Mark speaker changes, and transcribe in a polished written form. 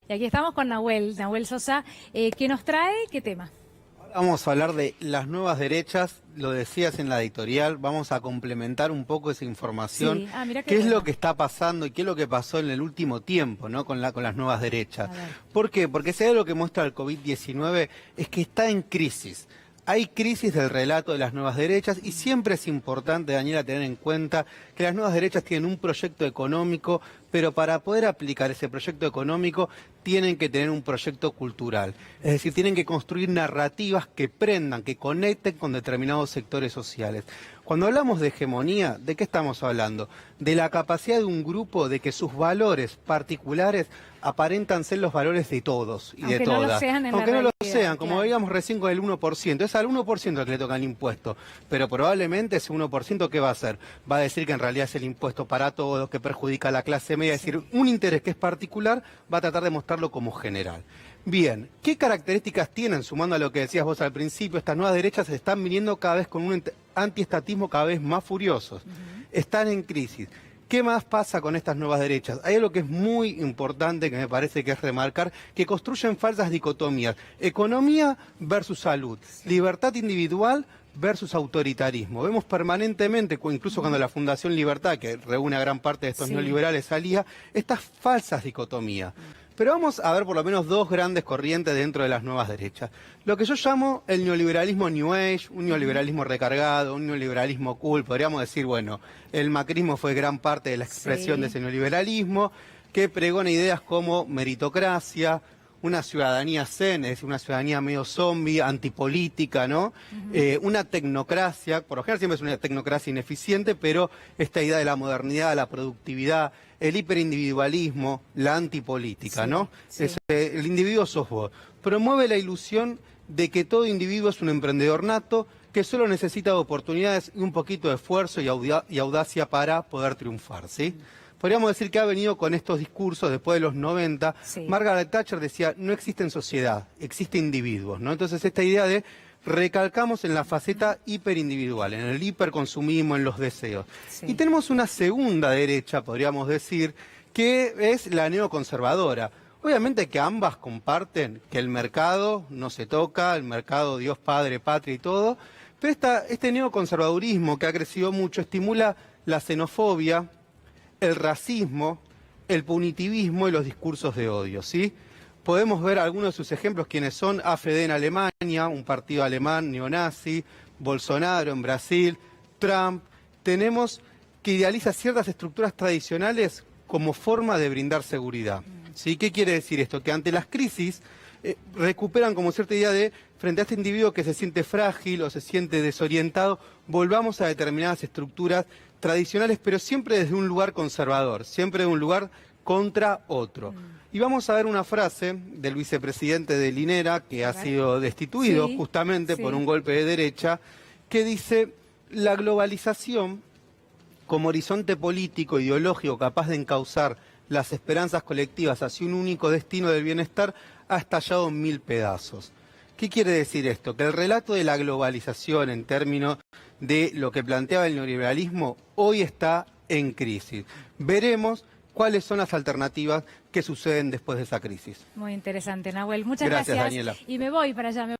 Speaker 1: Y aquí estamos con Nahuel Sosa, que nos trae, ¿qué tema?
Speaker 2: Vamos a hablar de las nuevas derechas, lo decías en la editorial, vamos a complementar un poco esa información.
Speaker 1: Sí. Mira
Speaker 2: ¿Qué es
Speaker 1: bueno.
Speaker 2: lo que está pasando y qué es lo que pasó en el último tiempo, ¿no? con las nuevas derechas? ¿Por qué? Porque si hay algo que muestra el COVID-19 es que está en crisis. Hay crisis del relato de las nuevas derechas y siempre es importante, Daniela, tener en cuenta que las nuevas derechas tienen un proyecto económico, pero para poder aplicar ese proyecto económico tienen que tener un proyecto cultural. Es decir, tienen que construir narrativas que prendan, que conecten con determinados sectores sociales. Cuando hablamos de hegemonía, ¿de qué estamos hablando? De la capacidad de un grupo de que sus valores particulares aparentan ser los valores de todos y
Speaker 1: aunque
Speaker 2: de todas.
Speaker 1: No lo sean
Speaker 2: aunque no lo sean, como
Speaker 1: claro.
Speaker 2: veíamos recién con el 1%. Es al 1% al que le toca el impuesto, pero probablemente ese 1% ¿qué va a hacer? Va a decir que en realidad es el impuesto para todos, que perjudica a la clase media, es decir, un interés que es particular va a tratar de mostrarlo como general. Bien, ¿qué características tienen, sumando a lo que decías vos al principio? Estas nuevas derechas se están viniendo cada vez con un antiestatismo cada vez más furiosos. Están en crisis. ¿Qué más pasa con estas nuevas derechas? Hay algo que es muy importante, que me parece que es remarcar, que construyen falsas dicotomías. Economía versus salud, libertad individual versus autoritarismo. Vemos permanentemente, incluso cuando la Fundación Libertad, que reúne a gran parte de estos neoliberales, salía, estas falsas dicotomías. Pero vamos a ver por lo menos dos grandes corrientes dentro de las nuevas derechas. Lo que yo llamo el neoliberalismo New Age, un neoliberalismo recargado, un neoliberalismo cool. Podríamos decir, bueno, el macrismo fue gran parte de la expresión de ese neoliberalismo, que pregona ideas como meritocracia, una ciudadanía zen, es decir, una ciudadanía medio zombie, antipolítica, ¿no? Una tecnocracia, por lo general siempre es una tecnocracia ineficiente, pero esta idea de la modernidad, la productividad, el hiperindividualismo, la antipolítica, ¿no? El individuo sos vos. Promueve la ilusión de que todo individuo es un emprendedor nato, que solo necesita de oportunidades y un poquito de esfuerzo y audacia para poder triunfar, ¿sí? Podríamos decir que ha venido con estos discursos después de los 90. Margaret Thatcher decía, no existe sociedad, existe individuos, ¿no? Entonces esta idea de recalcamos en la faceta hiperindividual, en el hiperconsumismo, en los deseos. Y tenemos una segunda derecha, podríamos decir, que es la neoconservadora. Obviamente que ambas comparten que el mercado no se toca, el mercado Dios, Padre, Patria y todo, pero este neoconservadurismo que ha crecido mucho estimula la xenofobia, el racismo, el punitivismo y los discursos de odio, ¿sí? Podemos ver algunos de sus ejemplos, quienes son AfD en Alemania, un partido alemán neonazi, Bolsonaro en Brasil, Trump. Tenemos que idealiza ciertas estructuras tradicionales como forma de brindar seguridad, ¿sí? ¿Qué quiere decir esto? Que ante las crisis recuperan como cierta idea de, frente a este individuo que se siente frágil o se siente desorientado, volvamos a determinadas estructuras tradicionales, pero siempre desde un lugar conservador, siempre de un lugar contra otro. Y vamos a ver una frase del vicepresidente de Linera, que ha sido destituido justamente por un golpe de derecha, que dice, la globalización como horizonte político, ideológico, capaz de encauzar las esperanzas colectivas hacia un único destino del bienestar, ha estallado en 1000 pedazos. ¿Qué quiere decir esto? Que el relato de la globalización en términos de lo que planteaba el neoliberalismo hoy está en crisis. Veremos cuáles son las alternativas que suceden después de esa crisis.
Speaker 1: Muy interesante, Nahuel. Muchas gracias.
Speaker 2: Gracias, Daniela.
Speaker 1: Y me voy para allá.